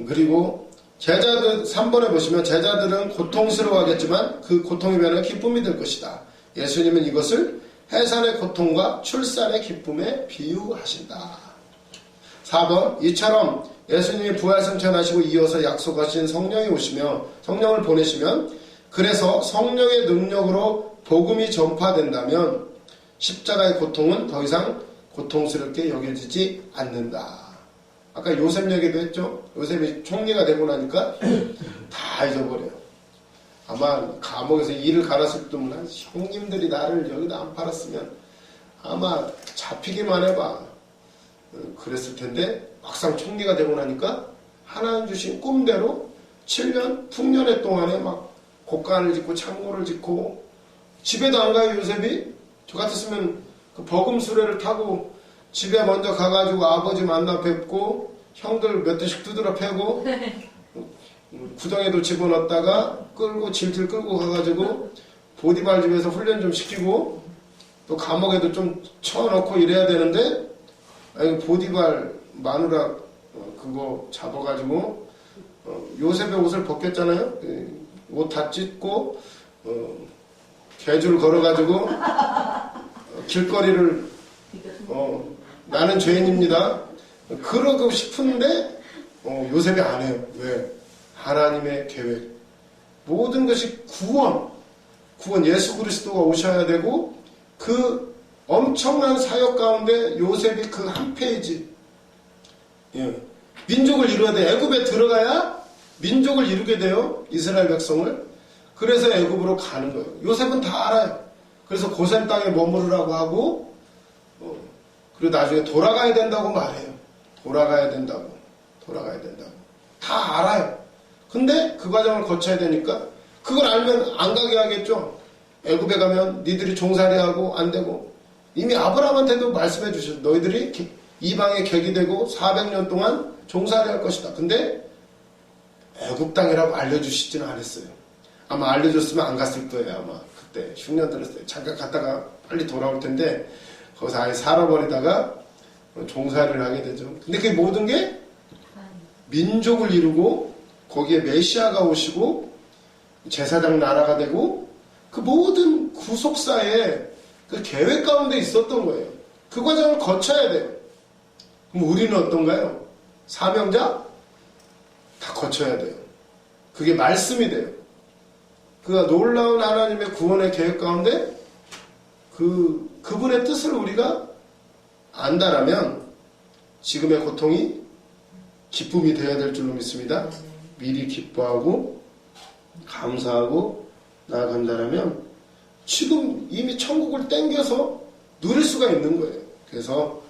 그리고 제자들 3번에 보시면 제자들은 고통스러워하겠지만 그 고통의 변화가 기쁨이 될 것이다. 예수님은 이것을 해산의 고통과 출산의 기쁨에 비유하신다. 4번 이처럼 예수님이 부활승천하시고 이어서 약속하신 성령이 오시며 성령을 보내시면 그래서 성령의 능력으로 복음이 전파된다면 십자가의 고통은 더 이상 고통스럽게 여겨지지 않는다. 아까 요셉 얘기도 했죠. 요셉이 총리가 되고 나니까 다 잊어버려요. 아마 감옥에서 일을 갈았을 때면 형님들이 나를 여기다 안 팔았으면 아마 잡히기만 해봐. 그랬을 텐데 막상 총리가 되고 나니까 하나님 주신 꿈대로 7년 풍년의 동안에 막 곡간을 짓고 창고를 짓고 집에도 안 가요. 요셉이 저 같았으면 그 버금 수레를 타고 집에 먼저 가가지고 아버지 만나 뵙고 형들 몇 대씩 두드려 패고 구덩이도 집어넣었다가 끌고 질질 끌고 가가지고 보디발 집에서 훈련 좀 시키고 또 감옥에도 좀 쳐넣고 이래야 되는데 보디발 마누라 그거 잡아가지고 요셉의 옷을 벗겼잖아요. 옷 다 찢고 개줄 걸어가지고 길거리를 나는 죄인입니다. 그러고 싶은데 요셉이 안 해요. 왜? 하나님의 계획. 모든 것이 구원 예수 그리스도가 오셔야 되고 그 엄청난 사역 가운데 요셉이 그 한 페이지 민족을 이루어야 돼. 애굽에 들어가야 민족을 이루게 돼요. 이스라엘 백성을. 그래서 애굽으로 가는 거예요. 요셉은 다 알아요. 그래서 고센 땅에 머무르라고 하고 그리고 나중에 돌아가야 된다고 말해요. 돌아가야 된다고. 다 알아요. 근데 그 과정을 거쳐야 되니까 그걸 알면 안 가게 하겠죠. 애굽에 가면 니들이 종살이하고 안 되고 이미 아브라함한테도 말씀해 주셨어. 너희들이 이방의 객이 되고 400년 동안 종살이할 것이다. 근데 애굽 땅이라고 알려주시지는 않았어요. 아마 알려줬으면 안 갔을 거예요. 아마 그때 흉년 들었어요. 잠깐 갔다가 빨리 돌아올 텐데 거기서 아예 살아버리다가 종살이를 하게 되죠. 근데 그 모든 게 민족을 이루고 거기에 메시아가 오시고 제사장 나라가 되고 그 모든 구속사의 그 계획 가운데 있었던 거예요. 그 과정을 거쳐야 돼요. 그럼 우리는 어떤가요? 사명자? 다 거쳐야 돼요. 그게 말씀이 돼요. 그 놀라운 하나님의 구원의 계획 가운데 그분의 뜻을 우리가 안다라면 지금의 고통이 기쁨이 되어야 될 줄로 믿습니다. 미리 기뻐하고 감사하고 나아간다라면 지금 이미 천국을 땡겨서 누릴 수가 있는 거예요. 그래서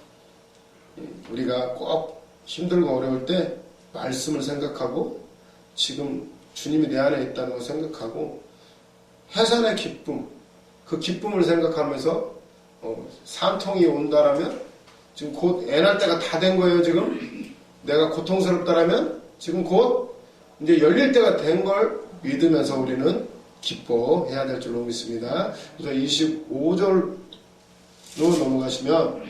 우리가 꼭 힘들고 어려울 때 말씀을 생각하고 지금 주님이 내 안에 있다는 걸 생각하고 해산의 기쁨, 그 기쁨을 생각하면서 산통이 온다라면 지금 곧 애날 때가 다 된 거예요. 지금 내가 고통스럽다라면 지금 곧 이제 열릴 때가 된 걸 믿으면서 우리는 기뻐해야 될 줄로 믿습니다. 그래서 25절로 넘어가시면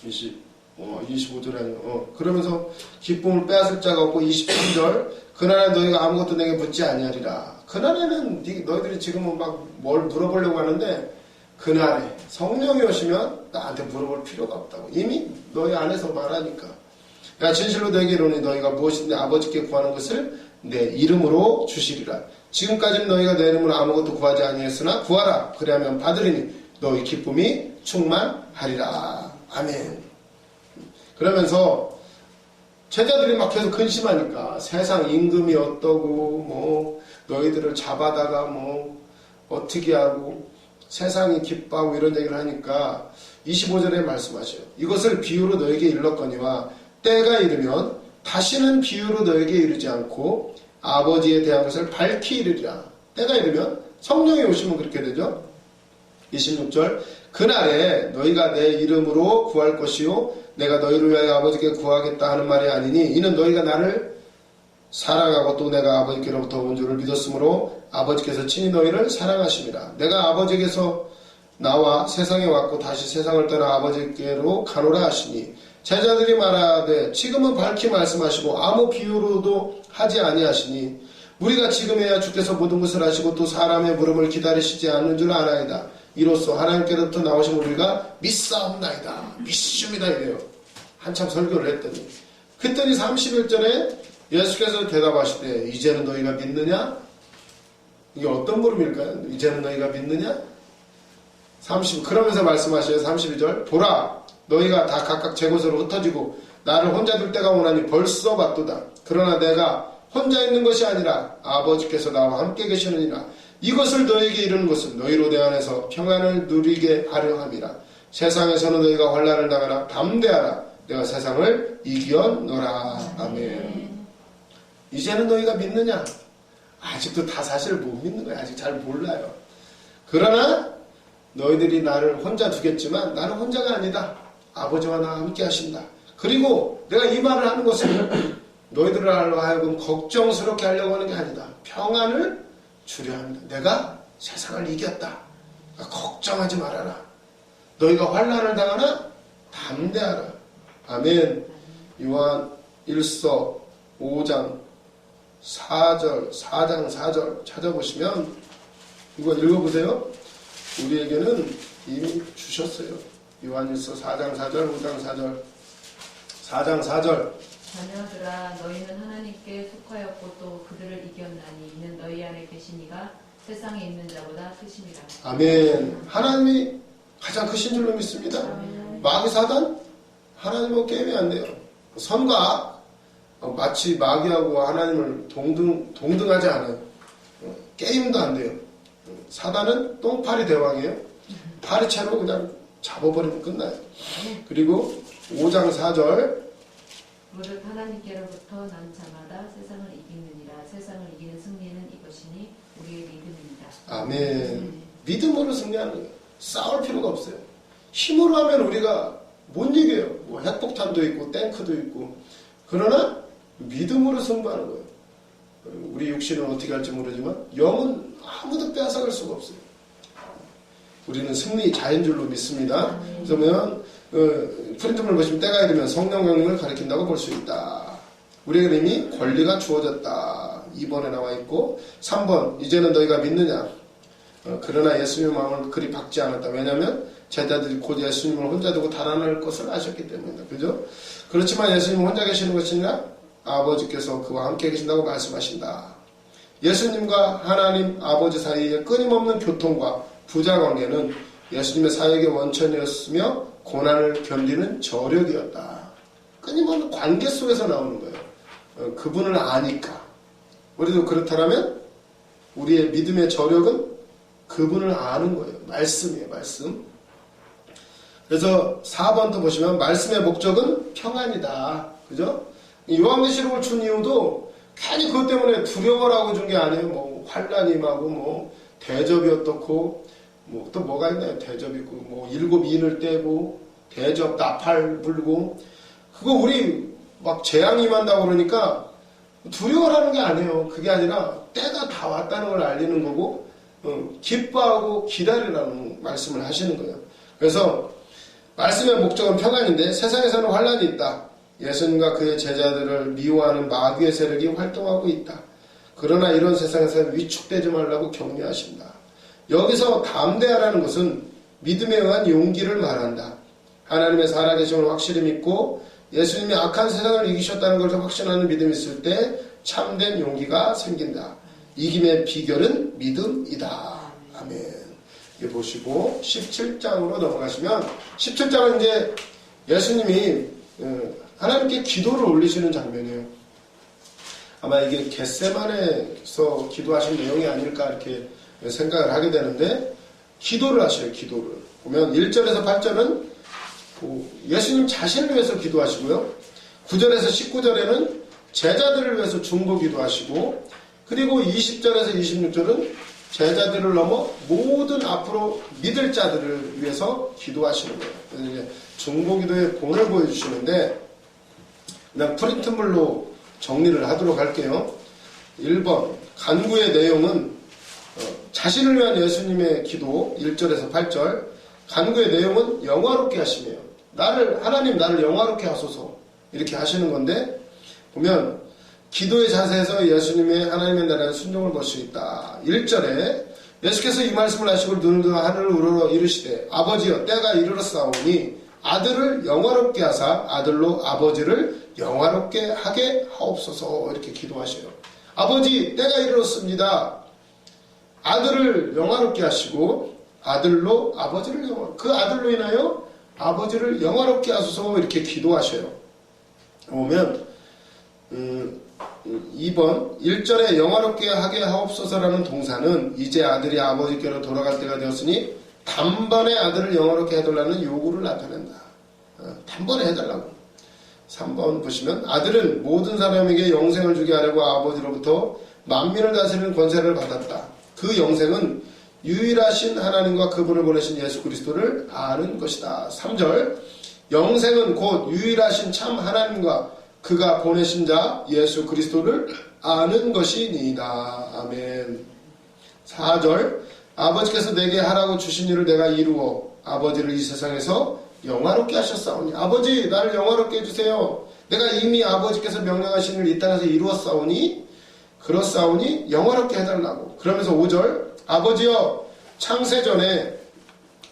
25절 아니요. 그러면서 기쁨을 빼앗을 자가 없고 23절 그날에 너희가 아무것도 내게 묻지 아니하리라. 그날에는 너희들이 지금은 막 뭘 물어보려고 하는데 그날에 성령이 오시면 나한테 물어볼 필요가 없다고. 이미 너희 안에서 말하니까. 야 진실로 내게 이르노니 너희가 무엇인데 아버지께 구하는 것을 내 이름으로 주시리라. 지금까지는 너희가 내 이름으로 아무것도 구하지 아니했으나 구하라. 그리하면 받으리니 너희 기쁨이 충만하리라. 아멘. 그러면서 제자들이 막 계속 근심하니까 세상 임금이 어떠고 뭐 너희들을 잡아다가 뭐 어떻게 하고 세상이 기뻐하고 이런 얘기를 하니까 25절에 말씀하셔요. 이것을 비유로 너에게 일렀거니와 때가 이르면 다시는 비유로 너에게 이르지 않고 아버지에 대한 것을 밝히 이르리라. 때가 이르면 성령이 오시면 그렇게 되죠. 26절 그날에 너희가 내 이름으로 구할 것이요 내가 너희를 위하여 아버지께 구하겠다 하는 말이 아니니 이는 너희가 나를 사랑하고 또 내가 아버지께로부터 온 줄을 믿었으므로 아버지께서 친히 너희를 사랑하심이라. 내가 아버지께서 나와 세상에 왔고 다시 세상을 떠나 아버지께로 가노라 하시니 제자들이 말하되 지금은 밝히 말씀하시고 아무 비유로도 하지 아니하시니 우리가 지금에야 주께서 모든 것을 하시고 또 사람의 부름을 기다리시지 않는 줄 아나이다. 이로써 하나님께로부터 나오신 우리가 믿사옵나이다. 믿습니다 이래요. 한참 설교를 했더니 그랬더니 31절에 예수께서 대답하시되 이제는 너희가 믿느냐? 이게 어떤 물음일까요? 이제는 너희가 믿느냐? 그러면서 말씀하셔요. 32절 보라 너희가 다 각각 제 곳으로 흩어지고 나를 혼자 둘 때가 오나니 벌써 봤도다. 그러나 내가 혼자 있는 것이 아니라 아버지께서 나와 함께 계시느니라. 이것을 너에게 이르는 것은 너희로 내 안에서 평안을 누리게 하려 함이라. 세상에서는 너희가 환난을 당하나 담대하라. 내가 세상을 이겨노라. 아멘. 이제는 너희가 믿느냐? 아직도 다 사실 못 믿는 거야. 아직 잘 몰라요. 그러나 너희들이 나를 혼자 두겠지만 나는 혼자가 아니다. 아버지와 나와 함께 하신다. 그리고 내가 이 말을 하는 것은 너희들을 하여금 걱정스럽게 하려고 하는 게 아니다. 평안을 주려 합니다. 내가 세상을 이겼다. 걱정하지 말아라. 너희가 환난을 당하나 담대하라. 아멘. 요한 1서 5장 4절 찾아보시면 이거 읽어보세요. 우리에게는 이미 주셨어요. 요한일서 4장 4절 5장 4절 4장 4절 자녀들아 너희는 하나님께 속하였고 또 그들을 이겼나니 이는 너희 안에 계신 이가 세상에 있는 자보다 크심이라. 아멘. 하나님이 가장 크신 줄로 믿습니다. 마귀 사단 하나님하고 게임이 안 돼요. 선과 악 마치 마귀하고 하나님을 동등하지 않아요. 게임도 안 돼요. 사단은 똥파리 대왕이에요. 파리채로 그냥 잡아버리면 끝나요. 그리고 5장 4절 무릇 하나님께로부터 난 자마다 세상을 이기느니라. 세상을 이기는 승리는 이것이니 우리의 믿음입니다. 아멘. 믿음으로 승리하는 거예요. 싸울 필요가 없어요. 힘으로 하면 우리가 못 이겨요. 뭐 핵폭탄도 있고 탱크도 있고. 그러나 믿음으로 승부하는 거예요. 우리 육신은 어떻게 할지 모르지만 영은 아무도 빼앗아갈 수가 없어요. 우리는 승리 자연줄로 믿습니다. 그래서 보면 프린트물 보시면 때가 이르면 성령 강림을 가리킨다고 볼 수 있다. 우리에게 이미 권리가 주어졌다. 2번에 나와 있고 3번 이제는 너희가 믿느냐. 그러나 예수님의 마음을 그리 박지 않았다. 왜냐하면 제자들이 곧 예수님을 혼자 두고 달아날 것을 아셨기 때문이다. 그죠? 그렇지만 예수님은 혼자 계시는 것이 아니라 아버지께서 그와 함께 계신다고 말씀하신다. 예수님과 하나님 아버지 사이의 끊임없는 교통과 부자관계는 예수님의 사역의 원천이었으며 고난을 견디는 저력이었다. 끊임없는 관계 속에서 나오는 거예요. 그분을 아니까. 우리도 그렇다면 우리의 믿음의 저력은 그분을 아는 거예요. 말씀이에요. 말씀. 그래서 4번도 보시면 말씀의 목적은 평안이다. 그죠? 요한계시록을 준 이유도 괜히 그것 때문에 두려워라고 준 게 아니에요. 뭐 환난이 임하고 뭐 대접이 어떻고 뭐 또 뭐가 있나요? 대접 있고 뭐 7인을 떼고 대접 나팔 불고 그거 우리 막 재앙이 임한다고 그러니까 두려워하는 게 아니에요. 그게 아니라 때가 다 왔다는 걸 알리는 거고 기뻐하고 기다리라는 말씀을 하시는 거예요. 그래서 말씀의 목적은 평안인데 세상에서는 환난이 있다. 예수님과 그의 제자들을 미워하는 마귀의 세력이 활동하고 있다. 그러나 이런 세상에서 위축되지 말라고 격려하신다. 여기서 담대하라는 것은 믿음에 의한 용기를 말한다. 하나님의 살아계심을 확실히 믿고 예수님이 악한 세상을 이기셨다는 것을 확신하는 믿음이 있을 때 참된 용기가 생긴다. 이김의 비결은 믿음이다. 아멘. 이게 보시고 17장으로 넘어가시면 17장은 이제 예수님이 하나님께 기도를 올리시는 장면이에요. 아마 이게 겟세마네에서 기도하신 내용이 아닐까 이렇게 생각을 하게 되는데 기도를 하셔요. 기도를 보면 1절에서 8절은 예수님 자신을 위해서 기도하시고요. 9절에서 19절에는 제자들을 위해서 중보 기도하시고, 그리고 20절에서 26절은 제자들을 넘어 모든 앞으로 믿을 자들을 위해서 기도하시는 거예요. 그래서 이제 중보 기도의 본을 보여주시는데, 그냥 프린트물로 정리를 하도록 할게요. 1번 간구의 내용은 자신을 위한 예수님의 기도 1절에서 8절. 간구의 내용은 영화롭게 하시며요. 하나님 나를 영화롭게 하소서 이렇게 하시는 건데, 보면 기도의 자세에서 예수님의 하나님의 나라의 순종을 볼 수 있다. 1절에 예수께서 이 말씀을 하시고 눈을 들어 하늘을 우러러 이르시되 아버지여 때가 이르렀사오니 아들을 영화롭게 하사 아들로 아버지를 영화롭게 하게 하옵소서 이렇게 기도하셔요. 아버지 때가 이르렀습니다. 아들을 영화롭게 하시고 아들로 아버지를 그 아들로 인하여 아버지를 영화롭게 하소서 이렇게 기도하셔요. 보면 2번 1절에 영화롭게 하게 하옵소서라는 동사는 이제 아들이 아버지께로 돌아갈 때가 되었으니 단번에 아들을 영화롭게 해달라는 요구를 나타낸다. 단번에 해달라고. 3번 보시면 아들은 모든 사람에게 영생을 주게 하려고 아버지로부터 만민을 다스리는 권세를 받았다. 그 영생은 유일하신 하나님과 그분을 보내신 예수 그리스도를 아는 것이다. 3절 영생은 곧 유일하신 참 하나님과 그가 보내신 자 예수 그리스도를 아는 것이니이다. 아멘. 4절 아버지께서 내게 하라고 주신 일을 내가 이루어 아버지를 이 세상에서 영화롭게 하셨사오니 아버지 나를 영화롭게 해주세요. 내가 이미 아버지께서 명령하신 일을 이 땅에서 이루었사오니 그렇사오니 영화롭게 해달라고. 그러면서 5절 아버지여 창세전에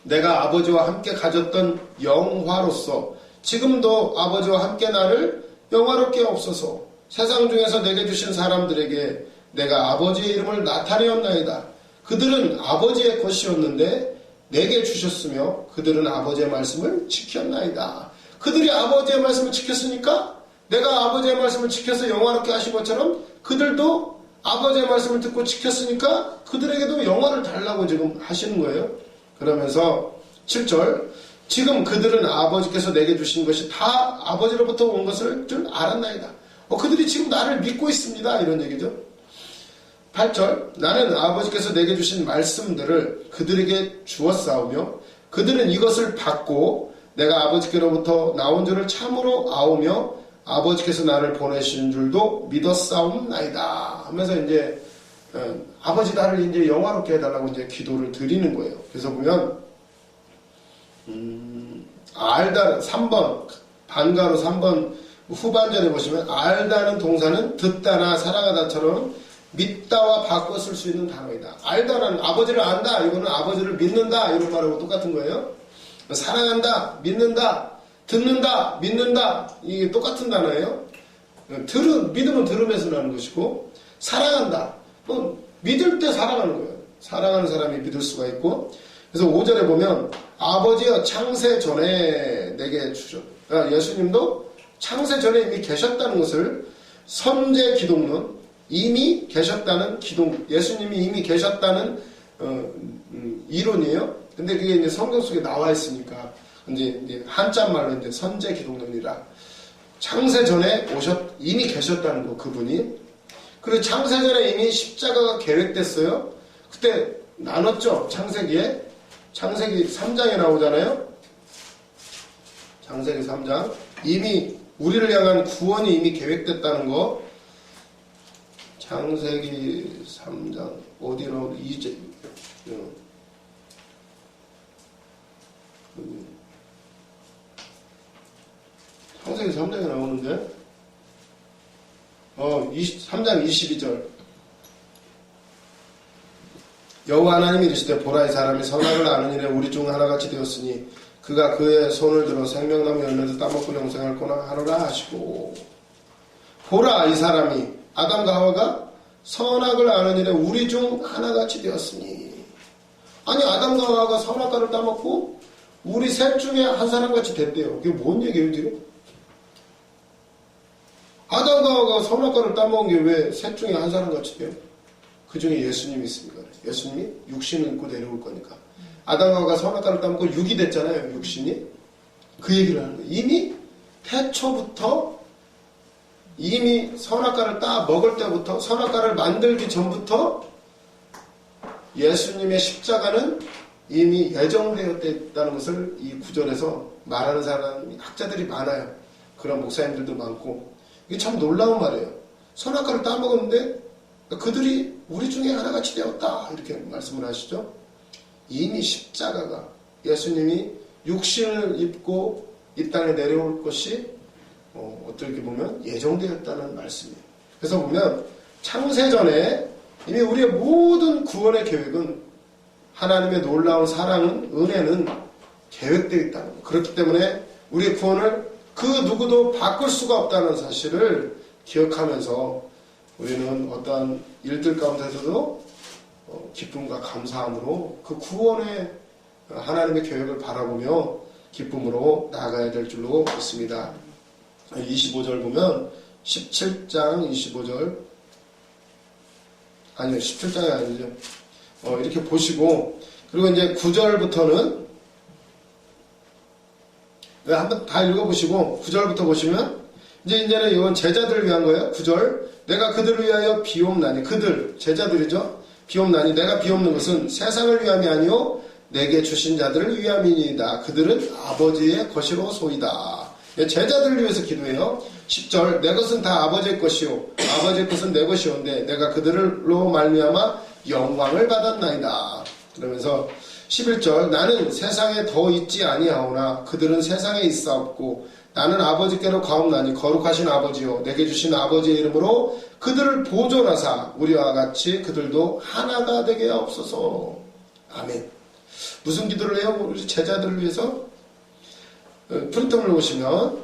내가 아버지와 함께 가졌던 영화로서 지금도 아버지와 함께 나를 영화롭게 없어서 세상 중에서 내게 주신 사람들에게 내가 아버지의 이름을 나타내었나이다. 그들은 아버지의 것이었는데 내게 주셨으며 그들은 아버지의 말씀을 지켰나이다. 그들이 아버지의 말씀을 지켰으니까 내가 아버지의 말씀을 지켜서 영화롭게 하신 것처럼 그들도 아버지의 말씀을 듣고 지켰으니까 그들에게도 영화를 달라고 지금 하시는 거예요. 그러면서 7절 지금 그들은 아버지께서 내게 주신 것이 다 아버지로부터 온 것을 줄 알았나이다. 그들이 지금 나를 믿고 있습니다. 이런 얘기죠. 8절 나는 아버지께서 내게 주신 말씀들을 그들에게 주었사오며 그들은 이것을 받고 내가 아버지께로부터 나온 줄을 참으로 아오며 아버지께서 나를 보내신 줄도 믿었사옵나이다 하면서 이제 아버지 나를 이제 영화롭게 해달라고 이제 기도를 드리는 거예요. 그래서 보면 알다는 3번 반가로 3번 후반절에 보시면 알다는 동사는 듣다나 사랑하다처럼 믿다와 바꿔 쓸 수 있는 단어이다. 알다는 아버지를 안다. 이거는 아버지를 믿는다. 이런 말하고 똑같은 거예요. 사랑한다. 믿는다. 듣는다. 믿는다. 이게 똑같은 단어예요. 믿음은 들음에서 나는 것이고 사랑한다. 믿을 때 사랑하는 거예요. 사랑하는 사람이 믿을 수가 있고 그래서 5절에 보면 아버지여 창세 전에 내게 주셨. 예수님도 창세 전에 이미 계셨다는 것을 선제 기독론 이미 계셨다는 기독 예수님이 이미 계셨다는 이론이에요. 근데 그게 이제 성경 속에 나와 있으니까 이제 한자말로 이제 선제 기독론이라 창세 전에 이미 계셨다는 거 그분이. 그리고 창세 전에 이미 십자가가 계획됐어요. 그때 나눴죠. 창세기 3장에 나오잖아요. 창세기 3장 이미 우리를 향한 구원이 이미 계획됐다는 거. 창세기 3장 어디로 이제 창세기 3장에 나오는데 3장 22절 여호와 하나님이 이르시되 보라 이 사람이 선악을 아는 일에 우리 중 하나같이 되었으니 그가 그의 손을 들어 생명나무 열매를 따먹고 영생할 거나 하노라 하시고 보라 이 사람이 아담과 하와가 선악을 아는 일에 우리 중 하나같이 되었으니. 아니 아담과 하와가 선악과를 따먹고 우리 셋 중에 한 사람같이 됐대요. 이게 뭔 얘기예요 지금? 아담과 하와가 선악과를 따먹은 게 왜 셋 중에 한 사람같이 돼요? 그 중에 예수님이 있으니까. 예수님이 육신을 입고 내려올 거니까. 아담과 하와가 선악과를 따먹고 육이 됐잖아요. 육신이. 그 얘기를 하는 거예요. 이미 태초부터 이미 선악과를 따 먹을 때부터 선악과를 만들기 전부터 예수님의 십자가는 이미 예정되어 있다는 것을 이 구절에서 말하는 사람 학자들이 많아요. 그런 목사님들도 많고 이게 참 놀라운 말이에요. 선악과를 따먹었는데 그들이 우리 중에 하나같이 되었다 이렇게 말씀을 하시죠. 이미 십자가가 예수님이 육신을 입고 이 땅에 내려올 것이 어떻게 보면 예정되었다는 말씀이에요. 그래서 보면 창세전에 이미 우리의 모든 구원의 계획은 하나님의 놀라운 사랑은 은혜는 계획되어 있다는 거예요. 그렇기 때문에 우리의 구원을 그 누구도 바꿀 수가 없다는 사실을 기억하면서 우리는 어떠한 일들 가운데서도 기쁨과 감사함으로 그 구원의 하나님의 계획을 바라보며 기쁨으로 나아가야 될 줄로 믿습니다. 25절 보면 17장 25절 아니요 17장이 아니죠. 이렇게 보시고 그리고 이제 9절부터는 한번 다 읽어보시고 9절부터 보시면 이제는 이건 제자들을 위한 거예요. 9절 내가 그들을 위하여 비옵나니 그들 제자들이죠. 비옵나니 내가 비옵는 것은 세상을 위함이 아니요 내게 주신 자들을 위함이니이다. 그들은 아버지의 것이로소이다. 제자들을 위해서 기도해요. 10절 내 것은 다 아버지의 것이요 아버지의 것은 내 것이온데 내가 그들로 말미암아 영광을 받았나이다. 그러면서 11절 나는 세상에 더 있지 아니하오나 그들은 세상에 있사옵고 나는 아버지께로 가옵나니 거룩하신 아버지요 내게 주신 아버지의 이름으로 그들을 보존하사 우리와 같이 그들도 하나가 되게 하옵소서. 아멘. 무슨 기도를 해요? 우리 제자들을 위해서? 프린트를 보시면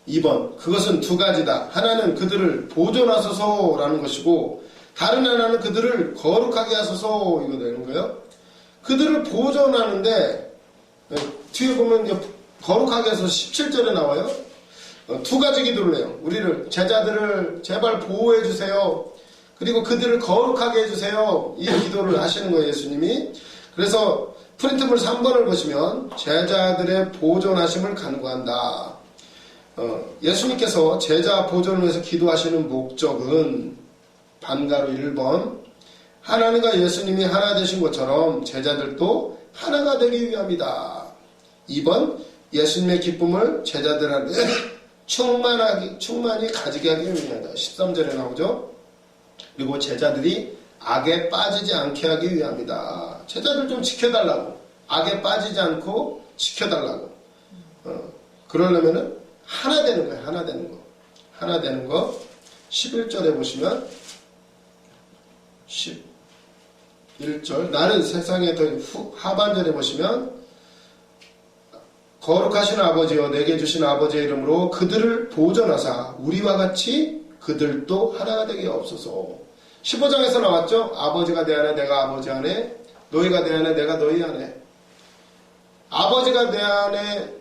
2번 그것은 두 가지다. 하나는 그들을 보존하소서라는 것이고 다른 하나는 그들을 거룩하게 하소서 이거 되는 거예요. 그들을 보존하는데 뒤에 보면 거룩하게 해서 17절에 나와요. 두 가지 기도를 해요. 우리를 제자들을 제발 보호해 주세요. 그리고 그들을 거룩하게 해주세요. 이 기도를 하시는 거예요. 예수님이. 그래서 프린트물 3번을 보시면 제자들의 보존하심을 간구한다. 예수님께서 제자 보존을 위해서 기도하시는 목적은 반가로 1번 하나님과 예수님이 하나 되신 것처럼 제자들도 하나가 되기 위함이다. 2번 예수님의 기쁨을 제자들한테 충만히 가지게 하기 위함이다. 13절에 나오죠. 그리고 제자들이 악에 빠지지 않게 하기 위함이다. 제자들 좀 지켜달라고. 악에 빠지지 않고 지켜달라고. 그러려면은 하나 되는 거예요. 하나 되는 거. 하나 되는 거. 11절에 보시면 11절 나는 세상에 더 하반절에 보시면 거룩하신 아버지여 내게 주신 아버지의 이름으로 그들을 보존하사 우리와 같이 그들도 하나가 되게 없소서. 15장에서 나왔죠. 아버지가 내 안에 내가 아버지 안에 너희가 내 안에 내가 너희 안에. 아버지가 내 안에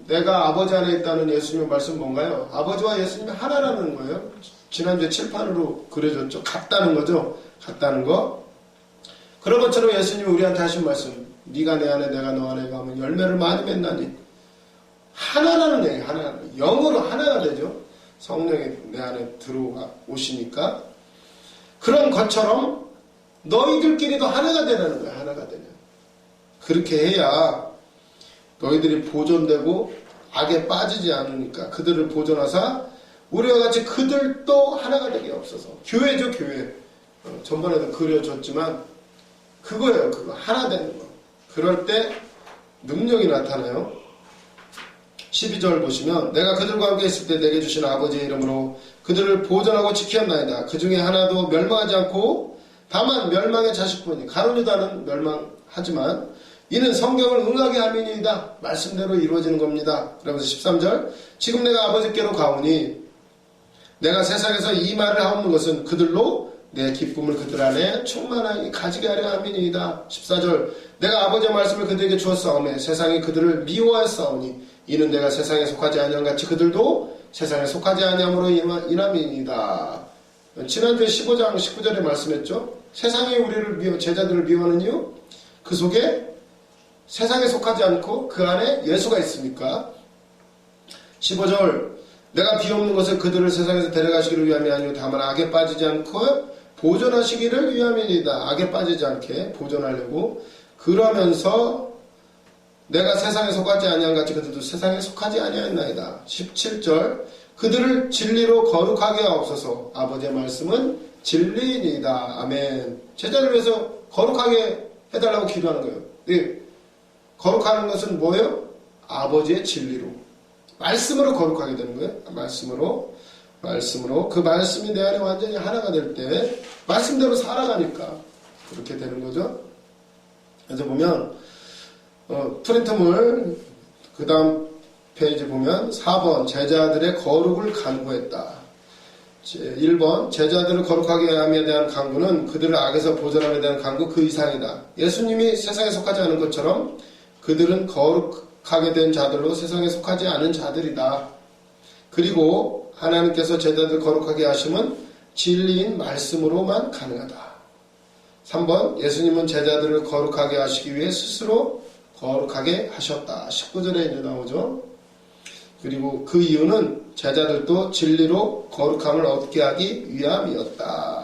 내가 아버지 안에 있다는 예수님의 말씀 뭔가요? 아버지와 예수님이 하나라는 거예요. 지난주에 칠판으로 그려줬죠. 같다는 거죠. 같다는 거. 그런 것처럼 예수님이 우리한테 하신 말씀 네가 내 안에 내가 너 안에 가면 열매를 많이 맺나니 하나라는 얘기. 하나. 영으로 하나가 되죠. 성령이 내 안에 들어오시니까 그런 것처럼 너희들끼리도 하나가 되라는 거야. 하나가 되냐. 그렇게 해야 너희들이 보존되고 악에 빠지지 않으니까 그들을 보존하사 우리와 같이 그들도 하나가 되게 없어서. 교회죠. 교회. 전번에도 그려줬지만 그거예요. 그거 하나 되는 거. 그럴 때 능력이 나타나요. 12절 보시면 내가 그들과 함께 있을 때 내게 주신 아버지의 이름으로 그들을 보존하고 지켰나이다. 그 중에 하나도 멸망하지 않고 다만 멸망의 자식뿐이니 가룟 유다는 멸망하지만 이는 성경을 응하게 함이니이다. 말씀대로 이루어지는 겁니다. 그러면서 13절 지금 내가 아버지께로 가오니 내가 세상에서 이 말을 하옵는 것은 그들로 내 기쁨을 그들 안에 충만하게 가지게 하려 함이니이다. 14절 내가 아버지의 말씀을 그들에게 주었사오매 세상이 그들을 미워하였사오니 이는 내가 세상에 속하지 아니한 같이 그들도 세상에 속하지 아니함으로 인함이니이다. 지난주에 15장 19절에 말씀했죠. 세상이 우리를 제자들을 미워하는 이유? 그 속에 세상에 속하지 않고 그 안에 예수가 있으니까. 15절 내가 비옵는 것을 그들을 세상에서 데려가시기를 위함이 아니오 다만 악에 빠지지 않고 보존하시기를 위함이니이다. 악에 빠지지 않게 보존하려고. 그러면서 내가 세상에 속하지 아니한 같이 그들도 세상에 속하지 아니하였나이다. 17절 그들을 진리로 거룩하게 하옵소서. 아버지의 말씀은 진리이니이다. 아멘. 제자를 위해서 거룩하게 해달라고 기도하는 거예요. 네. 거룩하는 것은 뭐예요? 아버지의 진리로. 말씀으로 거룩하게 되는 거예요. 말씀으로 그 말씀이 내 안에 완전히 하나가 될 때 말씀대로 살아가니까 그렇게 되는 거죠. 그래서 보면 프린트물 그 다음 페이지 보면 4번 제자들의 거룩을 간구했다. 1번 제자들을 거룩하게 함에 대한 간구는 그들을 악에서 보존함에 대한 간구 그 이상이다. 예수님이 세상에 속하지 않은 것처럼 그들은 거룩하게 된 자들로 세상에 속하지 않은 자들이다. 그리고 하나님께서 제자들 거룩하게 하심은 진리인 말씀으로만 가능하다. 3번 예수님은 제자들을 거룩하게 하시기 위해 스스로 거룩하게 하셨다. 19절에 이제 나오죠. 그리고 그 이유는 제자들도 진리로 거룩함을 얻게 하기 위함이었다.